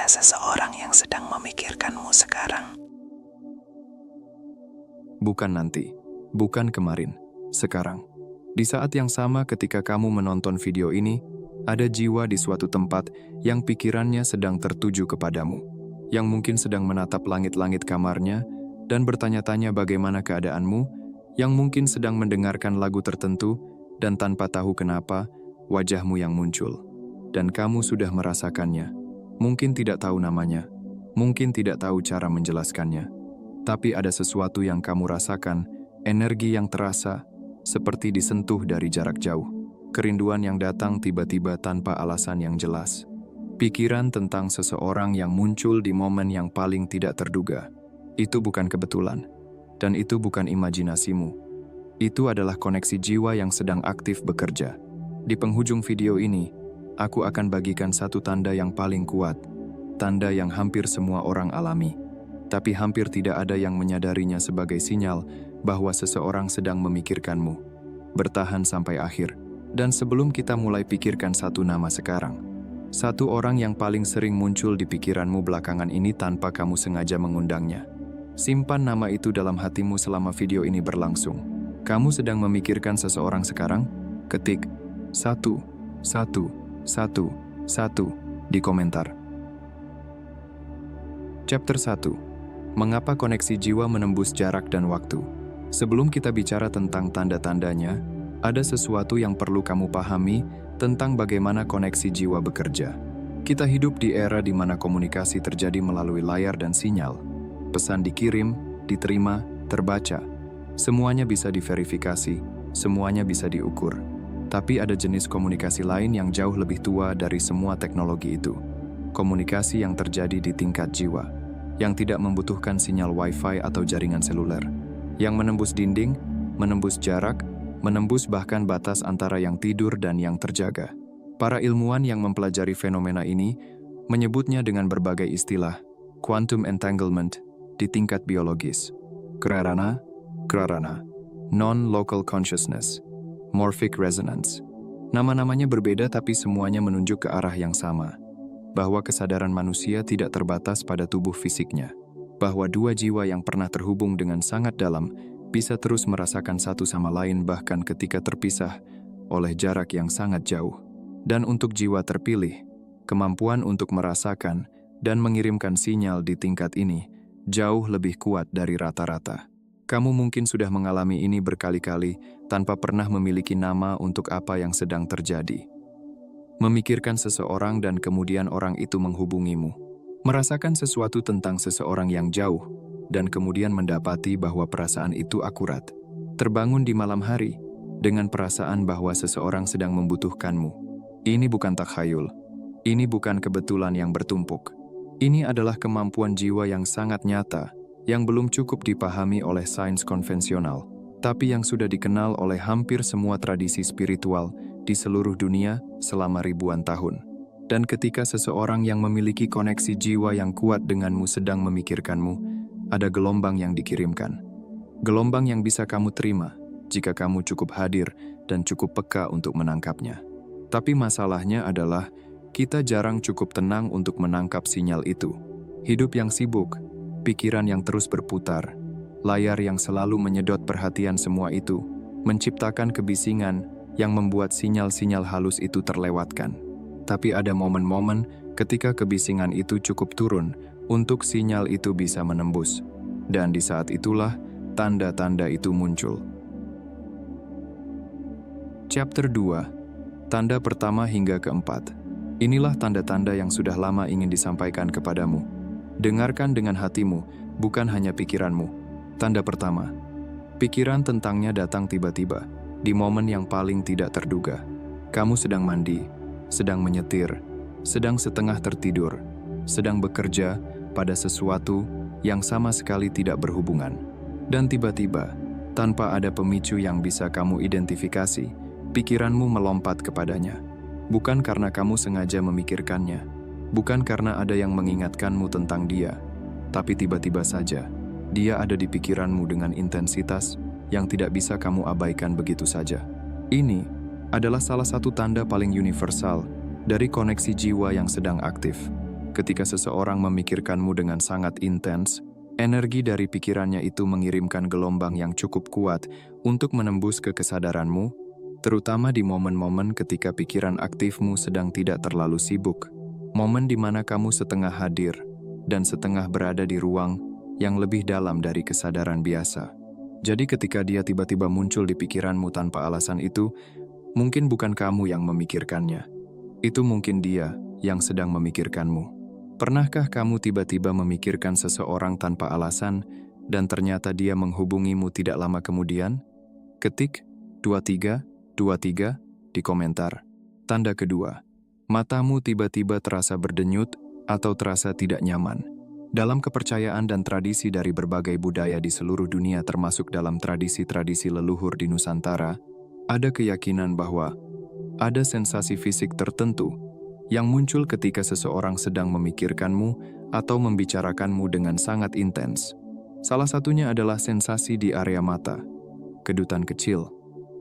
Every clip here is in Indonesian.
ada seseorang yang sedang memikirkanmu sekarang. Bukan nanti, bukan kemarin, sekarang. Di saat yang sama ketika kamu menonton video ini, ada jiwa di suatu tempat yang pikirannya sedang tertuju kepadamu, yang mungkin sedang menatap langit-langit kamarnya dan bertanya-tanya bagaimana keadaanmu, yang mungkin sedang mendengarkan lagu tertentu dan tanpa tahu kenapa, wajahmu yang muncul. Dan kamu sudah merasakannya. Mungkin tidak tahu namanya, mungkin tidak tahu cara menjelaskannya. Tapi ada sesuatu yang kamu rasakan, energi yang terasa, seperti disentuh dari jarak jauh. Kerinduan yang datang tiba-tiba tanpa alasan yang jelas. Pikiran tentang seseorang yang muncul di momen yang paling tidak terduga. Itu bukan kebetulan, dan itu bukan imajinasimu. Itu adalah koneksi jiwa yang sedang aktif bekerja. Di penghujung video ini, aku akan bagikan satu tanda yang paling kuat. Tanda yang hampir semua orang alami. Tapi hampir tidak ada yang menyadarinya sebagai sinyal bahwa seseorang sedang memikirkanmu. Bertahan sampai akhir. Dan sebelum kita mulai pikirkan satu nama sekarang, satu orang yang paling sering muncul di pikiranmu belakangan ini tanpa kamu sengaja mengundangnya. Simpan nama itu dalam hatimu selama video ini berlangsung. Kamu sedang memikirkan seseorang sekarang? Ketik 1, 1, 1, 1 di komentar. Chapter 1. Mengapa koneksi jiwa menembus jarak dan waktu? Sebelum kita bicara tentang tanda-tandanya, ada sesuatu yang perlu kamu pahami tentang bagaimana koneksi jiwa bekerja. Kita hidup di era di mana komunikasi terjadi melalui layar dan sinyal. Pesan dikirim, diterima, terbaca. Semuanya bisa diverifikasi, semuanya bisa diukur. Tapi ada jenis komunikasi lain yang jauh lebih tua dari semua teknologi itu. Komunikasi yang terjadi di tingkat jiwa, yang tidak membutuhkan sinyal Wi-Fi atau jaringan seluler, yang menembus dinding, menembus jarak, menembus bahkan batas antara yang tidur dan yang terjaga. Para ilmuwan yang mempelajari fenomena ini menyebutnya dengan berbagai istilah, quantum entanglement di tingkat biologis, krarana, non-local consciousness, morphic resonance. Nama-namanya berbeda tapi semuanya menunjuk ke arah yang sama, bahwa kesadaran manusia tidak terbatas pada tubuh fisiknya, bahwa dua jiwa yang pernah terhubung dengan sangat dalam bisa terus merasakan satu sama lain bahkan ketika terpisah oleh jarak yang sangat jauh. Dan untuk jiwa terpilih, kemampuan untuk merasakan dan mengirimkan sinyal di tingkat ini jauh lebih kuat dari rata-rata. Kamu mungkin sudah mengalami ini berkali-kali tanpa pernah memiliki nama untuk apa yang sedang terjadi. Memikirkan seseorang dan kemudian orang itu menghubungimu. Merasakan sesuatu tentang seseorang yang jauh, dan kemudian mendapati bahwa perasaan itu akurat. Terbangun di malam hari, dengan perasaan bahwa seseorang sedang membutuhkanmu. Ini bukan takhayul. Ini bukan kebetulan yang bertumpuk. Ini adalah kemampuan jiwa yang sangat nyata, yang belum cukup dipahami oleh sains konvensional, tapi yang sudah dikenal oleh hampir semua tradisi spiritual di seluruh dunia selama ribuan tahun. Dan ketika seseorang yang memiliki koneksi jiwa yang kuat denganmu sedang memikirkanmu, ada gelombang yang dikirimkan. Gelombang yang bisa kamu terima jika kamu cukup hadir dan cukup peka untuk menangkapnya. Tapi masalahnya adalah kita jarang cukup tenang untuk menangkap sinyal itu. Hidup yang sibuk, pikiran yang terus berputar, layar yang selalu menyedot perhatian semua itu, menciptakan kebisingan yang membuat sinyal-sinyal halus itu terlewatkan. Tapi ada momen-momen ketika kebisingan itu cukup turun untuk sinyal itu bisa menembus. Dan di saat itulah tanda-tanda itu muncul. Chapter 2. Tanda pertama hingga keempat. Inilah tanda-tanda yang sudah lama ingin disampaikan kepadamu. Dengarkan dengan hatimu, bukan hanya pikiranmu. Tanda pertama. Pikiran tentangnya datang tiba-tiba, di momen yang paling tidak terduga. Kamu sedang mandi, sedang menyetir, sedang setengah tertidur, sedang bekerja pada sesuatu yang sama sekali tidak berhubungan. Dan tiba-tiba, tanpa ada pemicu yang bisa kamu identifikasi, pikiranmu melompat kepadanya. Bukan karena kamu sengaja memikirkannya, bukan karena ada yang mengingatkanmu tentang dia, tapi tiba-tiba saja, dia ada di pikiranmu dengan intensitas yang tidak bisa kamu abaikan begitu saja. Ini adalah salah satu tanda paling universal dari koneksi jiwa yang sedang aktif. Ketika seseorang memikirkanmu dengan sangat intens, energi dari pikirannya itu mengirimkan gelombang yang cukup kuat untuk menembus ke kesadaranmu, terutama di momen-momen ketika pikiran aktifmu sedang tidak terlalu sibuk. Momen di mana kamu setengah hadir dan setengah berada di ruang yang lebih dalam dari kesadaran biasa. Jadi ketika dia tiba-tiba muncul di pikiranmu tanpa alasan itu, mungkin bukan kamu yang memikirkannya. Itu mungkin dia yang sedang memikirkanmu. Pernahkah kamu tiba-tiba memikirkan seseorang tanpa alasan dan ternyata dia menghubungimu tidak lama kemudian? Ketik 2323 di komentar. Tanda kedua, matamu tiba-tiba terasa berdenyut atau terasa tidak nyaman. Dalam kepercayaan dan tradisi dari berbagai budaya di seluruh dunia termasuk dalam tradisi-tradisi leluhur di Nusantara, ada keyakinan bahwa ada sensasi fisik tertentu yang muncul ketika seseorang sedang memikirkanmu atau membicarakanmu dengan sangat intens. Salah satunya adalah sensasi di area mata, kedutan kecil,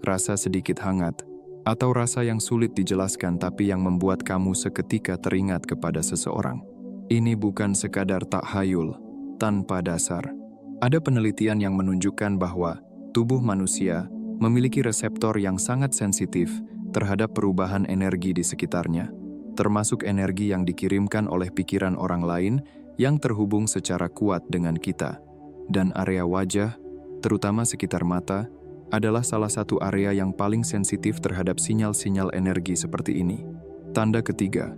rasa sedikit hangat, atau rasa yang sulit dijelaskan tapi yang membuat kamu seketika teringat kepada seseorang. Ini bukan sekadar takhayul tanpa dasar. Ada penelitian yang menunjukkan bahwa tubuh manusia memiliki reseptor yang sangat sensitif terhadap perubahan energi di sekitarnya, termasuk energi yang dikirimkan oleh pikiran orang lain yang terhubung secara kuat dengan kita. Dan area wajah, terutama sekitar mata, adalah salah satu area yang paling sensitif terhadap sinyal-sinyal energi seperti ini. Tanda ketiga,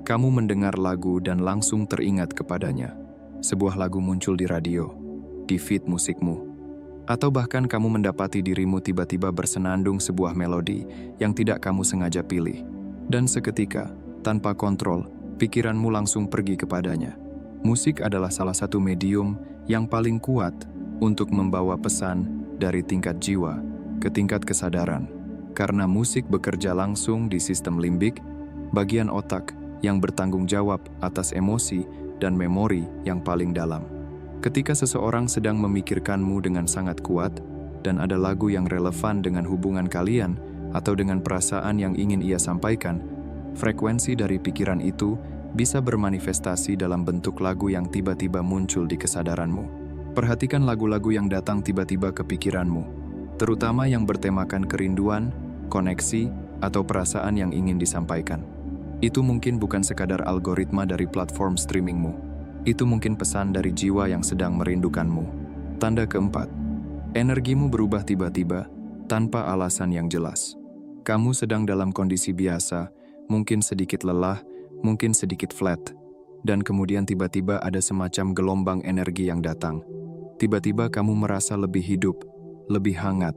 kamu mendengar lagu dan langsung teringat kepadanya. Sebuah lagu muncul di radio, di feed musikmu, atau bahkan kamu mendapati dirimu tiba-tiba bersenandung sebuah melodi yang tidak kamu sengaja pilih. Dan seketika, tanpa kontrol, pikiranmu langsung pergi kepadanya. Musik adalah salah satu medium yang paling kuat untuk membawa pesan dari tingkat jiwa ke tingkat kesadaran. Karena musik bekerja langsung di sistem limbik, bagian otak yang bertanggung jawab atas emosi dan memori yang paling dalam. Ketika seseorang sedang memikirkanmu dengan sangat kuat, dan ada lagu yang relevan dengan hubungan kalian atau dengan perasaan yang ingin ia sampaikan, frekuensi dari pikiran itu bisa bermanifestasi dalam bentuk lagu yang tiba-tiba muncul di kesadaranmu. Perhatikan lagu-lagu yang datang tiba-tiba ke pikiranmu, terutama yang bertemakan kerinduan, koneksi, atau perasaan yang ingin disampaikan. Itu mungkin bukan sekadar algoritma dari platform streamingmu. Itu mungkin pesan dari jiwa yang sedang merindukanmu. Tanda keempat, energimu berubah tiba-tiba tanpa alasan yang jelas. Kamu sedang dalam kondisi biasa, mungkin sedikit lelah, mungkin sedikit flat, dan kemudian tiba-tiba ada semacam gelombang energi yang datang. Tiba-tiba kamu merasa lebih hidup, lebih hangat.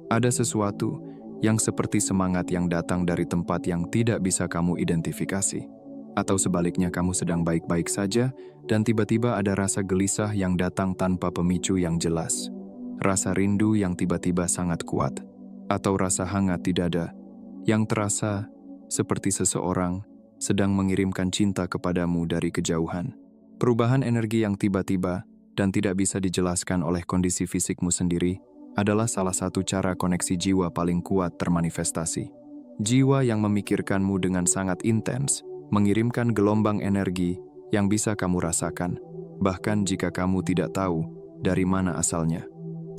Ada sesuatu yang seperti semangat yang datang dari tempat yang tidak bisa kamu identifikasi. Atau sebaliknya kamu sedang baik-baik saja dan tiba-tiba ada rasa gelisah yang datang tanpa pemicu yang jelas. Rasa rindu yang tiba-tiba sangat kuat. Atau rasa hangat di dada yang terasa seperti seseorang sedang mengirimkan cinta kepadamu dari kejauhan. Perubahan energi yang tiba-tiba dan tidak bisa dijelaskan oleh kondisi fisikmu sendiri adalah salah satu cara koneksi jiwa paling kuat termanifestasi. Jiwa yang memikirkanmu dengan sangat intens mengirimkan gelombang energi yang bisa kamu rasakan, bahkan jika kamu tidak tahu dari mana asalnya.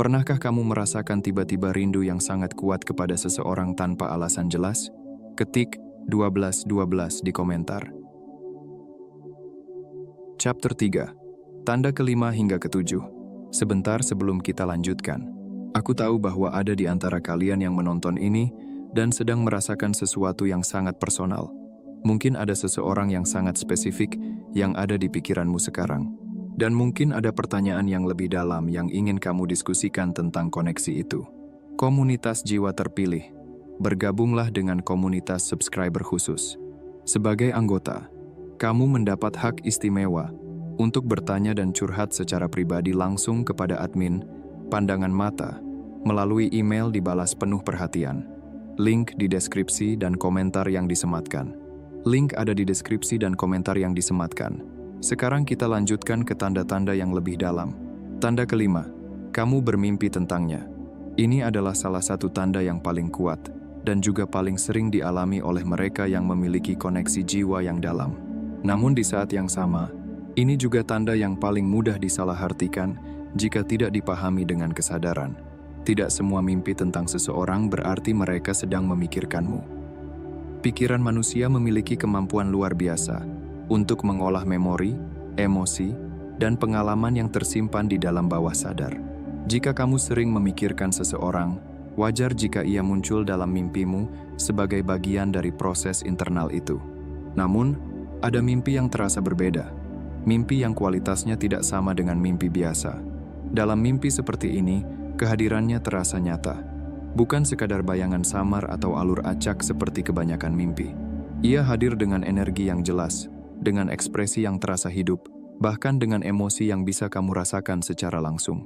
Pernahkah kamu merasakan tiba-tiba rindu yang sangat kuat kepada seseorang tanpa alasan jelas? Ketik 1212 di komentar. Chapter 3, tanda kelima hingga ketujuh. Sebentar sebelum kita lanjutkan, aku tahu bahwa ada di antara kalian yang menonton ini dan sedang merasakan sesuatu yang sangat personal. Mungkin ada seseorang yang sangat spesifik yang ada di pikiranmu sekarang. Dan mungkin ada pertanyaan yang lebih dalam yang ingin kamu diskusikan tentang koneksi itu. Komunitas jiwa terpilih. Bergabunglah dengan komunitas subscriber khusus. Sebagai anggota, kamu mendapat hak istimewa untuk bertanya dan curhat secara pribadi langsung kepada admin Pandangan Mata melalui email dibalas penuh perhatian. Link di deskripsi dan komentar yang disematkan. Link ada di deskripsi dan komentar yang disematkan. Sekarang kita lanjutkan ke tanda-tanda yang lebih dalam. Tanda kelima, kamu bermimpi tentangnya. Ini adalah salah satu tanda yang paling kuat dan juga paling sering dialami oleh mereka yang memiliki koneksi jiwa yang dalam. Namun di saat yang sama, ini juga tanda yang paling mudah disalahartikan jika tidak dipahami dengan kesadaran. Tidak semua mimpi tentang seseorang berarti mereka sedang memikirkanmu. Pikiran manusia memiliki kemampuan luar biasa untuk mengolah memori, emosi, dan pengalaman yang tersimpan di dalam bawah sadar. Jika kamu sering memikirkan seseorang, wajar jika ia muncul dalam mimpimu sebagai bagian dari proses internal itu. Namun, ada mimpi yang terasa berbeda. Mimpi yang kualitasnya tidak sama dengan mimpi biasa. Dalam mimpi seperti ini, kehadirannya terasa nyata. Bukan sekadar bayangan samar atau alur acak seperti kebanyakan mimpi. Ia hadir dengan energi yang jelas, dengan ekspresi yang terasa hidup, bahkan dengan emosi yang bisa kamu rasakan secara langsung.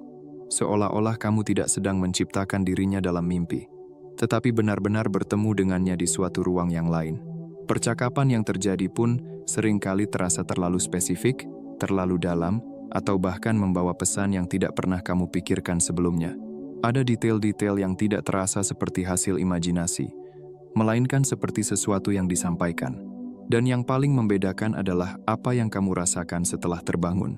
Seolah-olah kamu tidak sedang menciptakan dirinya dalam mimpi, tetapi benar-benar bertemu dengannya di suatu ruang yang lain. Percakapan yang terjadi pun seringkali terasa terlalu spesifik, terlalu dalam, atau bahkan membawa pesan yang tidak pernah kamu pikirkan sebelumnya. Ada detail-detail yang tidak terasa seperti hasil imajinasi, melainkan seperti sesuatu yang disampaikan. Dan yang paling membedakan adalah apa yang kamu rasakan setelah terbangun.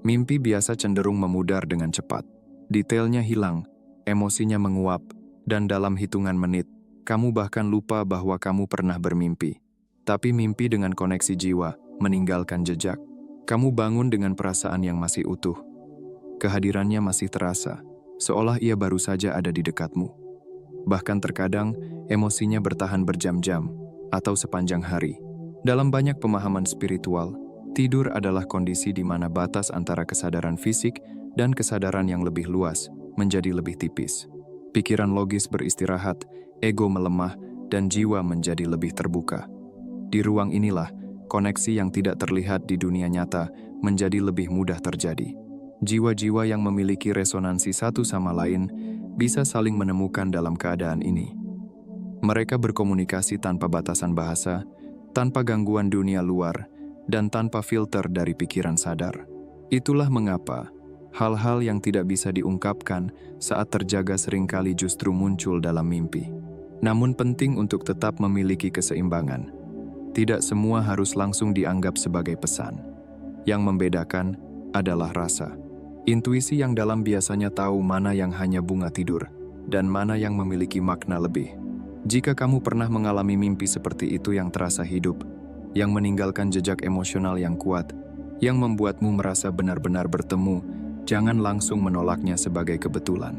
Mimpi biasa cenderung memudar dengan cepat. Detailnya hilang, emosinya menguap, dan dalam hitungan menit, kamu bahkan lupa bahwa kamu pernah bermimpi. Tapi mimpi dengan koneksi jiwa, meninggalkan jejak. Kamu bangun dengan perasaan yang masih utuh. Kehadirannya masih terasa, seolah ia baru saja ada di dekatmu. Bahkan terkadang, emosinya bertahan berjam-jam, atau sepanjang hari. Dalam banyak pemahaman spiritual, tidur adalah kondisi di mana batas antara kesadaran fisik dan kesadaran yang lebih luas menjadi lebih tipis. Pikiran logis beristirahat, ego melemah, dan jiwa menjadi lebih terbuka. Di ruang inilah, koneksi yang tidak terlihat di dunia nyata menjadi lebih mudah terjadi. Jiwa-jiwa yang memiliki resonansi satu sama lain bisa saling menemukan dalam keadaan ini. Mereka berkomunikasi tanpa batasan bahasa, tanpa gangguan dunia luar, dan tanpa filter dari pikiran sadar. Itulah mengapa hal-hal yang tidak bisa diungkapkan saat terjaga seringkali justru muncul dalam mimpi. Namun penting untuk tetap memiliki keseimbangan. Tidak semua harus langsung dianggap sebagai pesan. Yang membedakan adalah rasa. Intuisi yang dalam biasanya tahu mana yang hanya bunga tidur, dan mana yang memiliki makna lebih. Jika kamu pernah mengalami mimpi seperti itu yang terasa hidup, yang meninggalkan jejak emosional yang kuat, yang membuatmu merasa benar-benar bertemu, jangan langsung menolaknya sebagai kebetulan.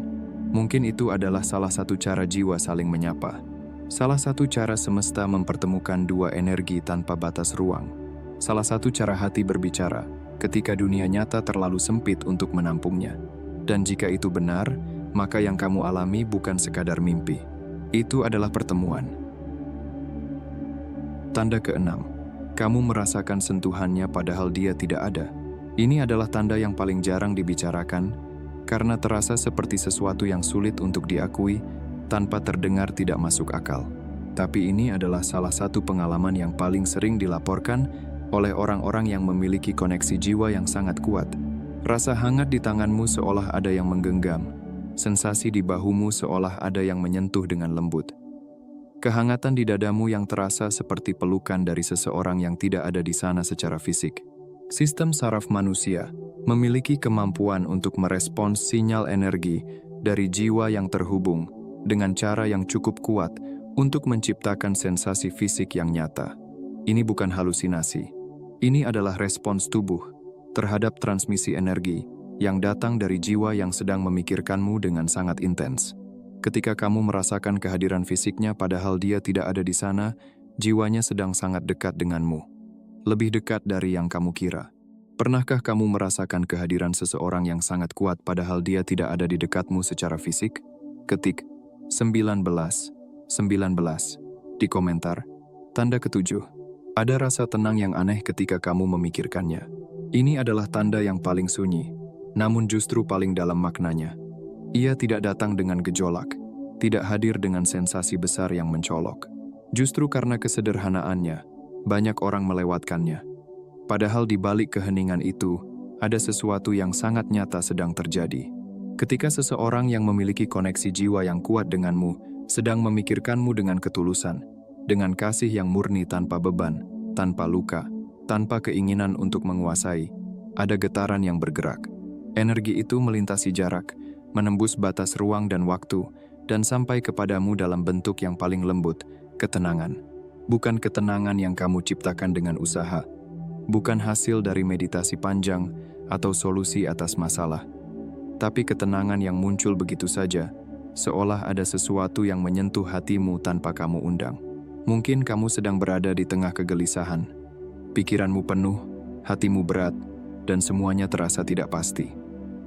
Mungkin itu adalah salah satu cara jiwa saling menyapa. Salah satu cara semesta mempertemukan dua energi tanpa batas ruang. Salah satu cara hati berbicara ketika dunia nyata terlalu sempit untuk menampungnya. Dan jika itu benar, maka yang kamu alami bukan sekadar mimpi. Itu adalah pertemuan. Tanda keenam, kamu merasakan sentuhannya padahal dia tidak ada. Ini adalah tanda yang paling jarang dibicarakan, karena terasa seperti sesuatu yang sulit untuk diakui, tanpa terdengar tidak masuk akal. Tapi ini adalah salah satu pengalaman yang paling sering dilaporkan oleh orang-orang yang memiliki koneksi jiwa yang sangat kuat. Rasa hangat di tanganmu seolah ada yang menggenggam. Sensasi di bahumu seolah ada yang menyentuh dengan lembut. Kehangatan di dadamu yang terasa seperti pelukan dari seseorang yang tidak ada di sana secara fisik. Sistem saraf manusia memiliki kemampuan untuk merespons sinyal energi dari jiwa yang terhubung dengan cara yang cukup kuat untuk menciptakan sensasi fisik yang nyata. Ini bukan halusinasi. Ini adalah respons tubuh terhadap transmisi energi yang datang dari jiwa yang sedang memikirkanmu dengan sangat intens. Ketika kamu merasakan kehadiran fisiknya padahal dia tidak ada di sana, jiwanya sedang sangat dekat denganmu. Lebih dekat dari yang kamu kira. Pernahkah kamu merasakan kehadiran seseorang yang sangat kuat padahal dia tidak ada di dekatmu secara fisik? Ketik 19 di komentar. Tanda ketujuh. Ada rasa tenang yang aneh ketika kamu memikirkannya. Ini adalah tanda yang paling sunyi, namun justru paling dalam maknanya. Ia tidak datang dengan gejolak, tidak hadir dengan sensasi besar yang mencolok. Justru karena kesederhanaannya, banyak orang melewatkannya. Padahal di balik keheningan itu, ada sesuatu yang sangat nyata sedang terjadi. Ketika seseorang yang memiliki koneksi jiwa yang kuat denganmu, sedang memikirkanmu dengan ketulusan, dengan kasih yang murni tanpa beban, tanpa luka, tanpa keinginan untuk menguasai. Ada getaran yang bergerak. Energi itu melintasi jarak, menembus batas ruang dan waktu, dan sampai kepadamu dalam bentuk yang paling lembut, ketenangan. Bukan ketenangan yang kamu ciptakan dengan usaha, bukan hasil dari meditasi panjang atau solusi atas masalah, tapi ketenangan yang muncul begitu saja, seolah ada sesuatu yang menyentuh hatimu tanpa kamu undang. Mungkin kamu sedang berada di tengah kegelisahan, pikiranmu penuh, hatimu berat, dan semuanya terasa tidak pasti.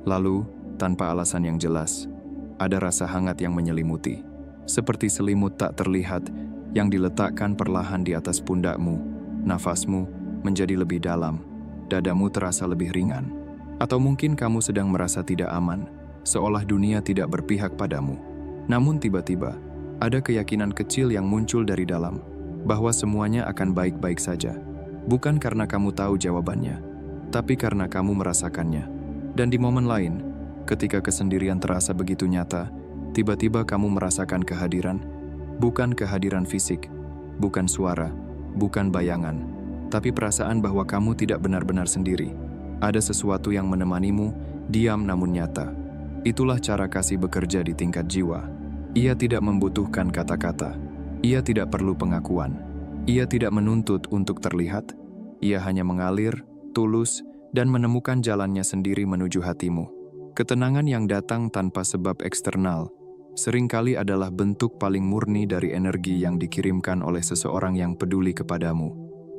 Lalu, tanpa alasan yang jelas, ada rasa hangat yang menyelimuti, seperti selimut tak terlihat yang diletakkan perlahan di atas pundakmu. Nafasmu menjadi lebih dalam, dadamu terasa lebih ringan. Atau mungkin kamu sedang merasa tidak aman, seolah dunia tidak berpihak padamu. Namun tiba-tiba, ada keyakinan kecil yang muncul dari dalam, bahwa semuanya akan baik-baik saja. Bukan karena kamu tahu jawabannya, tapi karena kamu merasakannya. Dan di momen lain, ketika kesendirian terasa begitu nyata, tiba-tiba kamu merasakan kehadiran, bukan kehadiran fisik, bukan suara, bukan bayangan, tapi perasaan bahwa kamu tidak benar-benar sendiri. Ada sesuatu yang menemanimu, diam namun nyata. Itulah cara kasih bekerja di tingkat jiwa. Ia tidak membutuhkan kata-kata. Ia tidak perlu pengakuan. Ia tidak menuntut untuk terlihat. Ia hanya mengalir, tulus, dan menemukan jalannya sendiri menuju hatimu. Ketenangan yang datang tanpa sebab eksternal seringkali adalah bentuk paling murni dari energi yang dikirimkan oleh seseorang yang peduli kepadamu.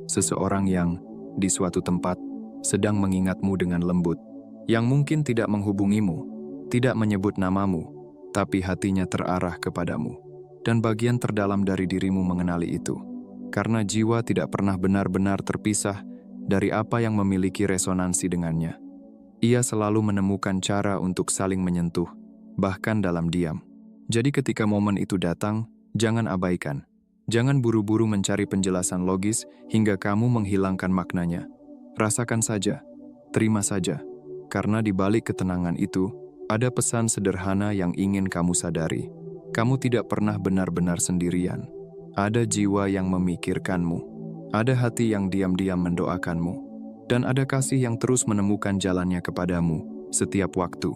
Seseorang yang, di suatu tempat, sedang mengingatmu dengan lembut, yang mungkin tidak menghubungimu, tidak menyebut namamu, tapi hatinya terarah kepadamu. Dan bagian terdalam dari dirimu mengenali itu. Karena jiwa tidak pernah benar-benar terpisah dari apa yang memiliki resonansi dengannya. Ia selalu menemukan cara untuk saling menyentuh, bahkan dalam diam. Jadi ketika momen itu datang, jangan abaikan. Jangan buru-buru mencari penjelasan logis hingga kamu menghilangkan maknanya. Rasakan saja, terima saja, karena di balik ketenangan itu, ada pesan sederhana yang ingin kamu sadari. Kamu tidak pernah benar-benar sendirian. Ada jiwa yang memikirkanmu, ada hati yang diam-diam mendoakanmu, dan ada kasih yang terus menemukan jalannya kepadamu setiap waktu.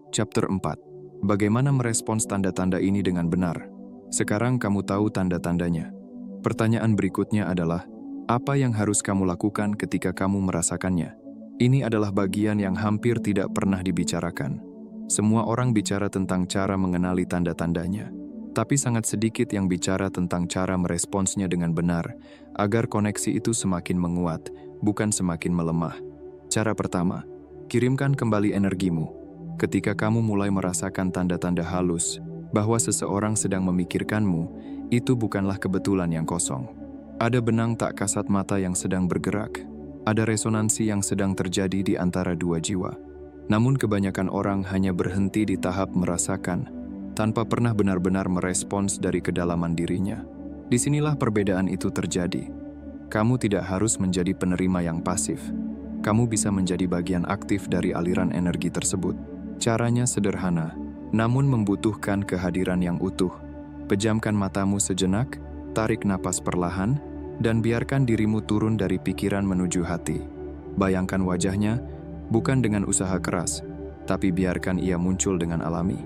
Chapter 4. Bagaimana merespons tanda-tanda ini dengan benar? Sekarang kamu tahu tanda-tandanya. Pertanyaan berikutnya adalah, apa yang harus kamu lakukan ketika kamu merasakannya? Ini adalah bagian yang hampir tidak pernah dibicarakan. Semua orang bicara tentang cara mengenali tanda-tandanya, tapi sangat sedikit yang bicara tentang cara meresponsnya dengan benar, agar koneksi itu semakin menguat, bukan semakin melemah. Cara pertama, kirimkan kembali energimu. Ketika kamu mulai merasakan tanda-tanda halus, bahwa seseorang sedang memikirkanmu, itu bukanlah kebetulan yang kosong. Ada benang tak kasat mata yang sedang bergerak. Ada resonansi yang sedang terjadi di antara dua jiwa. Namun kebanyakan orang hanya berhenti di tahap merasakan, tanpa pernah benar-benar merespons dari kedalaman dirinya. Disinilah perbedaan itu terjadi. Kamu tidak harus menjadi penerima yang pasif. Kamu bisa menjadi bagian aktif dari aliran energi tersebut. Caranya sederhana, namun membutuhkan kehadiran yang utuh. Pejamkan matamu sejenak, tarik napas perlahan, dan biarkan dirimu turun dari pikiran menuju hati. Bayangkan wajahnya, bukan dengan usaha keras, tapi biarkan ia muncul dengan alami.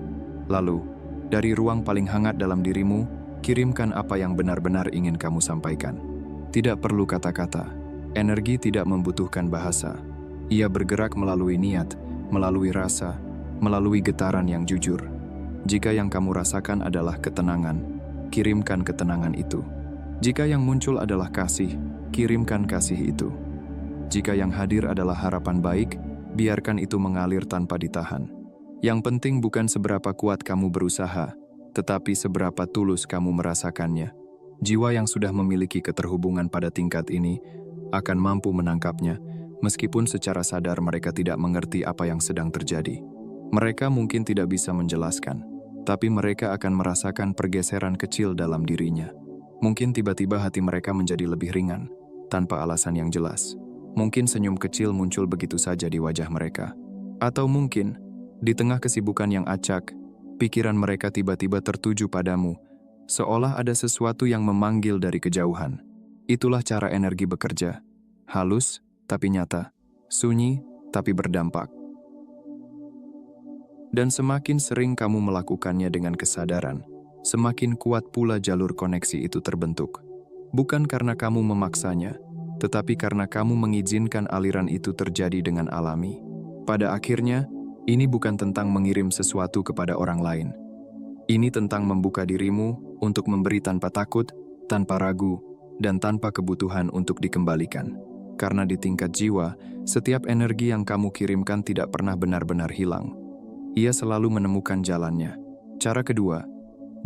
Lalu, dari ruang paling hangat dalam dirimu, kirimkan apa yang benar-benar ingin kamu sampaikan. Tidak perlu kata-kata. Energi tidak membutuhkan bahasa. Ia bergerak melalui niat, melalui rasa, melalui getaran yang jujur. Jika yang kamu rasakan adalah ketenangan, kirimkan ketenangan itu. Jika yang muncul adalah kasih, kirimkan kasih itu. Jika yang hadir adalah harapan baik, biarkan itu mengalir tanpa ditahan. Yang penting bukan seberapa kuat kamu berusaha, tetapi seberapa tulus kamu merasakannya. Jiwa yang sudah memiliki keterhubungan pada tingkat ini akan mampu menangkapnya, meskipun secara sadar mereka tidak mengerti apa yang sedang terjadi. Mereka mungkin tidak bisa menjelaskan, tapi mereka akan merasakan pergeseran kecil dalam dirinya. Mungkin tiba-tiba hati mereka menjadi lebih ringan, tanpa alasan yang jelas. Mungkin senyum kecil muncul begitu saja di wajah mereka. Atau mungkin, di tengah kesibukan yang acak, pikiran mereka tiba-tiba tertuju padamu, seolah ada sesuatu yang memanggil dari kejauhan. Itulah cara energi bekerja. Halus, tapi nyata. Sunyi, tapi berdampak. Dan semakin sering kamu melakukannya dengan kesadaran, semakin kuat pula jalur koneksi itu terbentuk. Bukan karena kamu memaksanya, tetapi karena kamu mengizinkan aliran itu terjadi dengan alami. Pada akhirnya, ini bukan tentang mengirim sesuatu kepada orang lain. Ini tentang membuka dirimu untuk memberi tanpa takut, tanpa ragu, dan tanpa kebutuhan untuk dikembalikan. Karena di tingkat jiwa, setiap energi yang kamu kirimkan tidak pernah benar-benar hilang. Ia selalu menemukan jalannya. Cara kedua,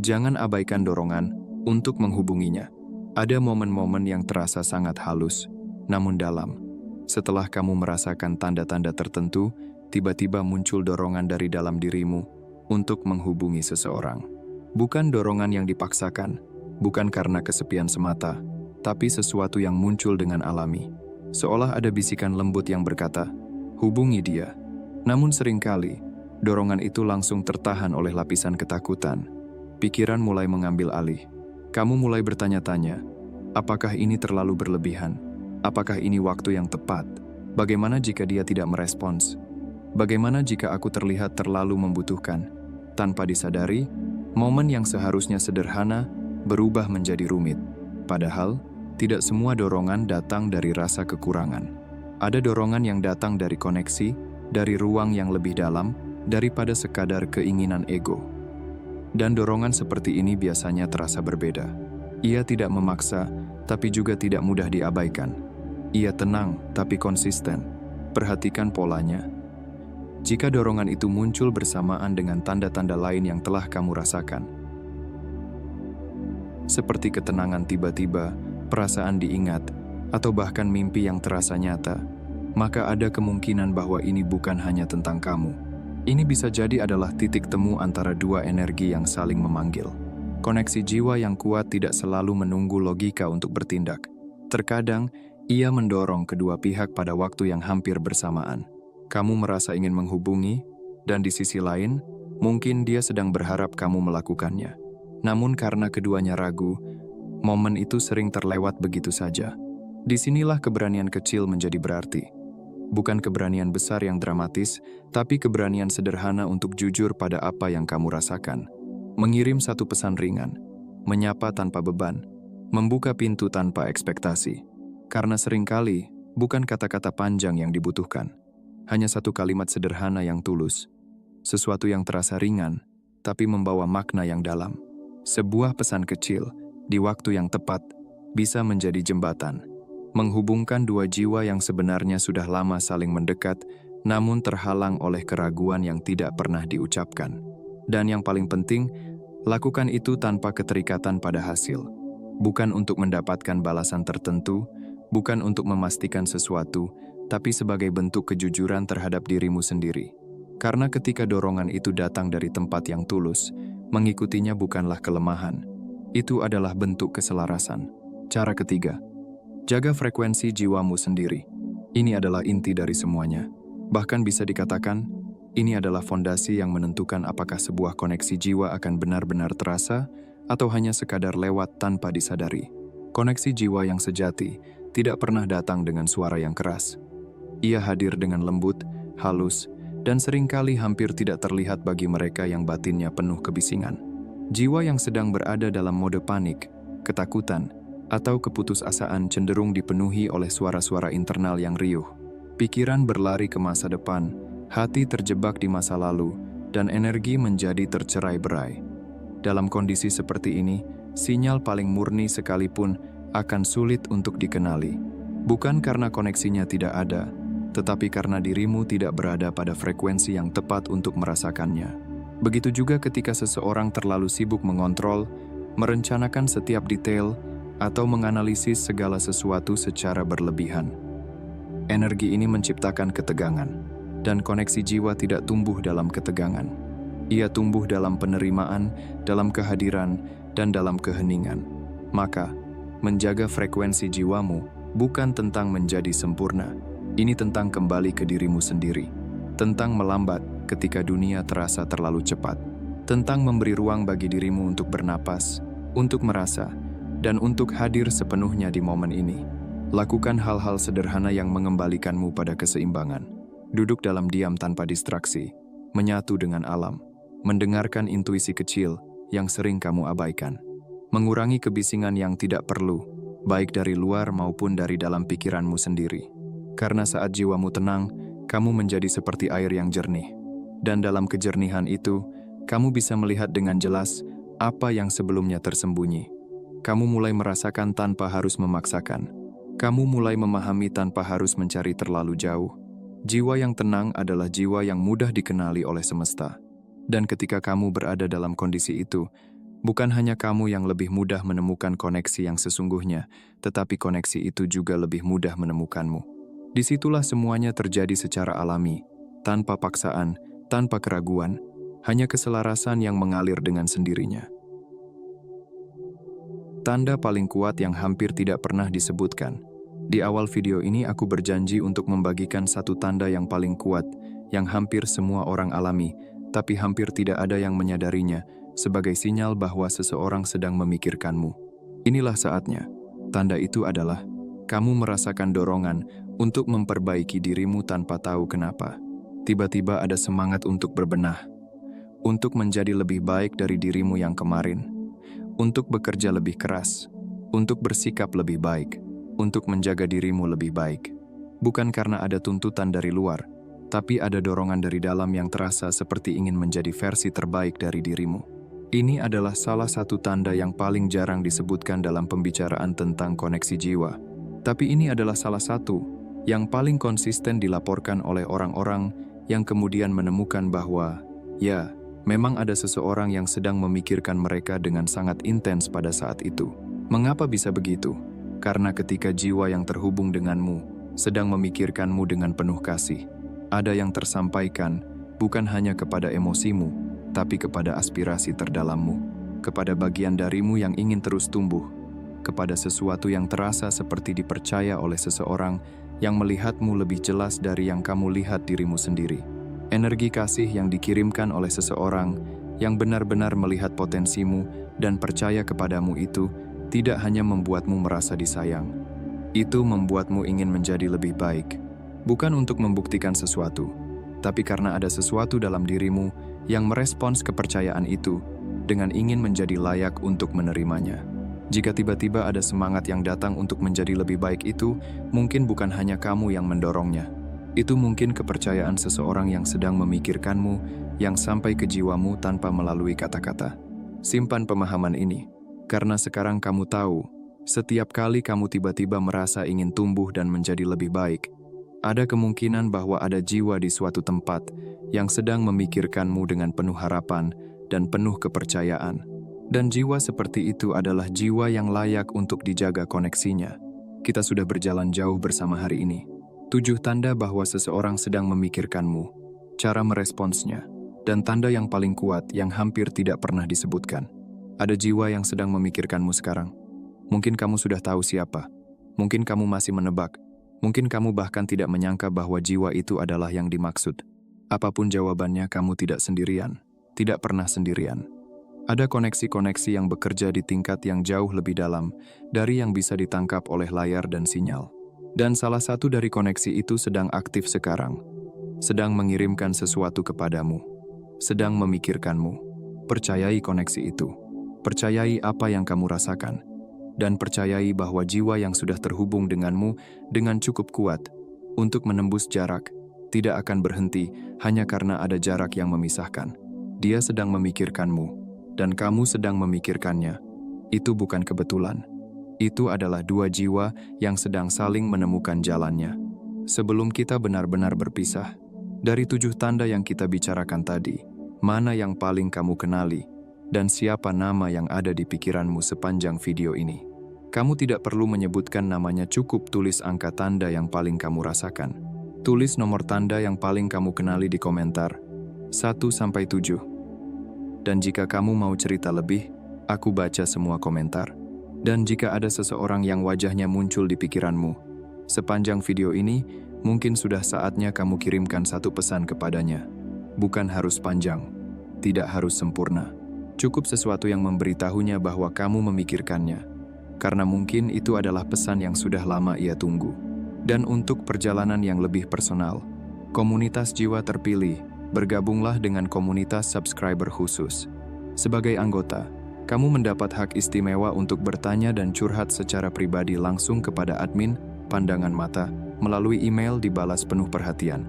jangan abaikan dorongan untuk menghubunginya. Ada momen-momen yang terasa sangat halus, namun dalam. Setelah kamu merasakan tanda-tanda tertentu, tiba-tiba muncul dorongan dari dalam dirimu untuk menghubungi seseorang. Bukan dorongan yang dipaksakan, bukan karena kesepian semata, tapi sesuatu yang muncul dengan alami. Seolah ada bisikan lembut yang berkata, hubungi dia. Namun seringkali, dorongan itu langsung tertahan oleh lapisan ketakutan. Pikiran mulai mengambil alih. Kamu mulai bertanya-tanya, apakah ini terlalu berlebihan? Apakah ini waktu yang tepat? Bagaimana jika dia tidak merespons? Bagaimana jika aku terlihat terlalu membutuhkan? Tanpa disadari, momen yang seharusnya sederhana berubah menjadi rumit. Padahal, tidak semua dorongan datang dari rasa kekurangan. Ada dorongan yang datang dari koneksi, dari ruang yang lebih dalam, daripada sekadar keinginan ego. Dan dorongan seperti ini biasanya terasa berbeda. Ia tidak memaksa, tapi juga tidak mudah diabaikan. Ia tenang, tapi konsisten. Perhatikan polanya. Jika dorongan itu muncul bersamaan dengan tanda-tanda lain yang telah kamu rasakan, seperti ketenangan tiba-tiba, perasaan diingat, atau bahkan mimpi yang terasa nyata, maka ada kemungkinan bahwa ini bukan hanya tentang kamu. Ini bisa jadi adalah titik temu antara dua energi yang saling memanggil. Koneksi jiwa yang kuat tidak selalu menunggu logika untuk bertindak. Terkadang, ia mendorong kedua pihak pada waktu yang hampir bersamaan. Kamu merasa ingin menghubungi, dan di sisi lain, mungkin dia sedang berharap kamu melakukannya. Namun karena keduanya ragu, momen itu sering terlewat begitu saja. Disinilah keberanian kecil menjadi berarti. Bukan keberanian besar yang dramatis, tapi keberanian sederhana untuk jujur pada apa yang kamu rasakan. Mengirim satu pesan ringan, menyapa tanpa beban, membuka pintu tanpa ekspektasi. Karena seringkali, bukan kata-kata panjang yang dibutuhkan. Hanya satu kalimat sederhana yang tulus. Sesuatu yang terasa ringan, tapi membawa makna yang dalam. Sebuah pesan kecil, di waktu yang tepat, bisa menjadi jembatan. Menghubungkan dua jiwa yang sebenarnya sudah lama saling mendekat, namun terhalang oleh keraguan yang tidak pernah diucapkan. Dan yang paling penting, lakukan itu tanpa keterikatan pada hasil. Bukan untuk mendapatkan balasan tertentu, bukan untuk memastikan sesuatu, tapi sebagai bentuk kejujuran terhadap dirimu sendiri. Karena ketika dorongan itu datang dari tempat yang tulus, mengikutinya bukanlah kelemahan. Itu adalah bentuk keselarasan. Cara ketiga, jaga frekuensi jiwamu sendiri. Ini adalah inti dari semuanya. Bahkan bisa dikatakan, ini adalah fondasi yang menentukan apakah sebuah koneksi jiwa akan benar-benar terasa atau hanya sekadar lewat tanpa disadari. Koneksi jiwa yang sejati tidak pernah datang dengan suara yang keras. Ia hadir dengan lembut, halus, dan seringkali hampir tidak terlihat bagi mereka yang batinnya penuh kebisingan. Jiwa yang sedang berada dalam mode panik, ketakutan, atau keputusasaan cenderung dipenuhi oleh suara-suara internal yang riuh. Pikiran berlari ke masa depan, hati terjebak di masa lalu, dan energi menjadi tercerai-berai. Dalam kondisi seperti ini, sinyal paling murni sekalipun akan sulit untuk dikenali. Bukan karena koneksinya tidak ada, tetapi karena dirimu tidak berada pada frekuensi yang tepat untuk merasakannya. Begitu juga ketika seseorang terlalu sibuk mengontrol, merencanakan setiap detail, atau menganalisis segala sesuatu secara berlebihan. Energi ini menciptakan ketegangan, dan koneksi jiwa tidak tumbuh dalam ketegangan. Ia tumbuh dalam penerimaan, dalam kehadiran, dan dalam keheningan. Maka, menjaga frekuensi jiwamu bukan tentang menjadi sempurna. Ini tentang kembali ke dirimu sendiri. Tentang melambat ketika dunia terasa terlalu cepat. Tentang memberi ruang bagi dirimu untuk bernapas, untuk merasa, Dan untuk hadir sepenuhnya di momen ini, lakukan hal-hal sederhana yang mengembalikanmu pada keseimbangan. Duduk dalam diam tanpa distraksi, menyatu dengan alam, mendengarkan intuisi kecil yang sering kamu abaikan, mengurangi kebisingan yang tidak perlu, baik dari luar maupun dari dalam pikiranmu sendiri. Karena saat jiwamu tenang, kamu menjadi seperti air yang jernih. Dan dalam kejernihan itu, kamu bisa melihat dengan jelas apa yang sebelumnya tersembunyi. Kamu mulai merasakan tanpa harus memaksakan. Kamu mulai memahami tanpa harus mencari terlalu jauh. Jiwa yang tenang adalah jiwa yang mudah dikenali oleh semesta. Dan ketika kamu berada dalam kondisi itu, bukan hanya kamu yang lebih mudah menemukan koneksi yang sesungguhnya, tetapi koneksi itu juga lebih mudah menemukanmu. Disitulah semuanya terjadi secara alami, tanpa paksaan, tanpa keraguan, hanya keselarasan yang mengalir dengan sendirinya. Tanda paling kuat yang hampir tidak pernah disebutkan. Di awal video ini aku berjanji untuk membagikan satu tanda yang paling kuat, yang hampir semua orang alami, tapi hampir tidak ada yang menyadarinya, sebagai sinyal bahwa seseorang sedang memikirkanmu. Inilah saatnya. Tanda itu adalah, kamu merasakan dorongan untuk memperbaiki dirimu tanpa tahu kenapa. Tiba-tiba ada semangat untuk berbenah, untuk menjadi lebih baik dari dirimu yang kemarin, untuk bekerja lebih keras, untuk bersikap lebih baik, untuk menjaga dirimu lebih baik. Bukan karena ada tuntutan dari luar, tapi ada dorongan dari dalam yang terasa seperti ingin menjadi versi terbaik dari dirimu. Ini adalah salah satu tanda yang paling jarang disebutkan dalam pembicaraan tentang koneksi jiwa. Tapi ini adalah salah satu yang paling konsisten dilaporkan oleh orang-orang yang kemudian menemukan bahwa, ya, memang ada seseorang yang sedang memikirkan mereka dengan sangat intens pada saat itu. Mengapa bisa begitu? Karena ketika jiwa yang terhubung denganmu sedang memikirkanmu dengan penuh kasih, ada yang tersampaikan bukan hanya kepada emosimu, tapi kepada aspirasi terdalammu, kepada bagian darimu yang ingin terus tumbuh, kepada sesuatu yang terasa seperti dipercaya oleh seseorang yang melihatmu lebih jelas dari yang kamu lihat dirimu sendiri. Energi kasih yang dikirimkan oleh seseorang yang benar-benar melihat potensimu dan percaya kepadamu itu tidak hanya membuatmu merasa disayang. Itu membuatmu ingin menjadi lebih baik. Bukan untuk membuktikan sesuatu, tapi karena ada sesuatu dalam dirimu yang merespons kepercayaan itu dengan ingin menjadi layak untuk menerimanya. Jika tiba-tiba ada semangat yang datang untuk menjadi lebih baik itu, mungkin bukan hanya kamu yang mendorongnya. Itu mungkin kepercayaan seseorang yang sedang memikirkanmu, yang sampai ke jiwamu tanpa melalui kata-kata. Simpan pemahaman ini, karena sekarang kamu tahu, setiap kali kamu tiba-tiba merasa ingin tumbuh dan menjadi lebih baik, ada kemungkinan bahwa ada jiwa di suatu tempat yang sedang memikirkanmu dengan penuh harapan dan penuh kepercayaan. Dan jiwa seperti itu adalah jiwa yang layak untuk dijaga koneksinya. Kita sudah berjalan jauh bersama hari ini. 7 tanda bahwa seseorang sedang memikirkanmu, cara meresponsnya, dan tanda yang paling kuat yang hampir tidak pernah disebutkan. Ada jiwa yang sedang memikirkanmu sekarang. Mungkin kamu sudah tahu siapa. Mungkin kamu masih menebak. Mungkin kamu bahkan tidak menyangka bahwa jiwa itu adalah yang dimaksud. Apapun jawabannya, kamu tidak sendirian. Tidak pernah sendirian. Ada koneksi-koneksi yang bekerja di tingkat yang jauh lebih dalam dari yang bisa ditangkap oleh layar dan sinyal. Dan salah satu dari koneksi itu sedang aktif sekarang. Sedang mengirimkan sesuatu kepadamu. Sedang memikirkanmu. Percayai koneksi itu. Percayai apa yang kamu rasakan. Dan percayai bahwa jiwa yang sudah terhubung denganmu dengan cukup kuat untuk menembus jarak tidak akan berhenti hanya karena ada jarak yang memisahkan. Dia sedang memikirkanmu. Dan kamu sedang memikirkannya. Itu bukan kebetulan. Itu adalah 2 jiwa yang sedang saling menemukan jalannya. Sebelum kita benar-benar berpisah, dari 7 tanda yang kita bicarakan tadi, mana yang paling kamu kenali, dan siapa nama yang ada di pikiranmu sepanjang video ini. Kamu tidak perlu menyebutkan namanya, cukup tulis angka tanda yang paling kamu rasakan. Tulis nomor tanda yang paling kamu kenali di komentar, 1-7. Dan jika kamu mau cerita lebih, aku baca semua komentar. Dan jika ada seseorang yang wajahnya muncul di pikiranmu, sepanjang video ini, mungkin sudah saatnya kamu kirimkan satu pesan kepadanya. Bukan harus panjang, tidak harus sempurna. Cukup sesuatu yang memberitahunya bahwa kamu memikirkannya. karena mungkin itu adalah pesan yang sudah lama ia tunggu. Dan untuk perjalanan yang lebih personal, komunitas jiwa terpilih, bergabunglah dengan komunitas subscriber khusus. Sebagai anggota, kamu mendapat hak istimewa untuk bertanya dan curhat secara pribadi langsung kepada admin Pandangan Mata melalui email dibalas penuh perhatian.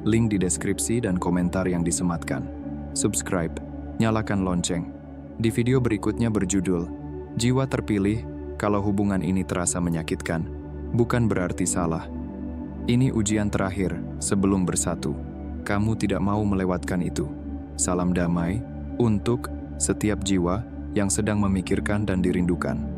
Link di deskripsi dan komentar yang disematkan. Subscribe, nyalakan lonceng. Di video berikutnya berjudul, Jiwa Terpilih, kalau hubungan ini terasa menyakitkan, bukan berarti salah. Ini ujian terakhir sebelum bersatu. Kamu tidak mau melewatkan itu. Salam damai untuk setiap jiwa yang sedang memikirkan dan dirindukan.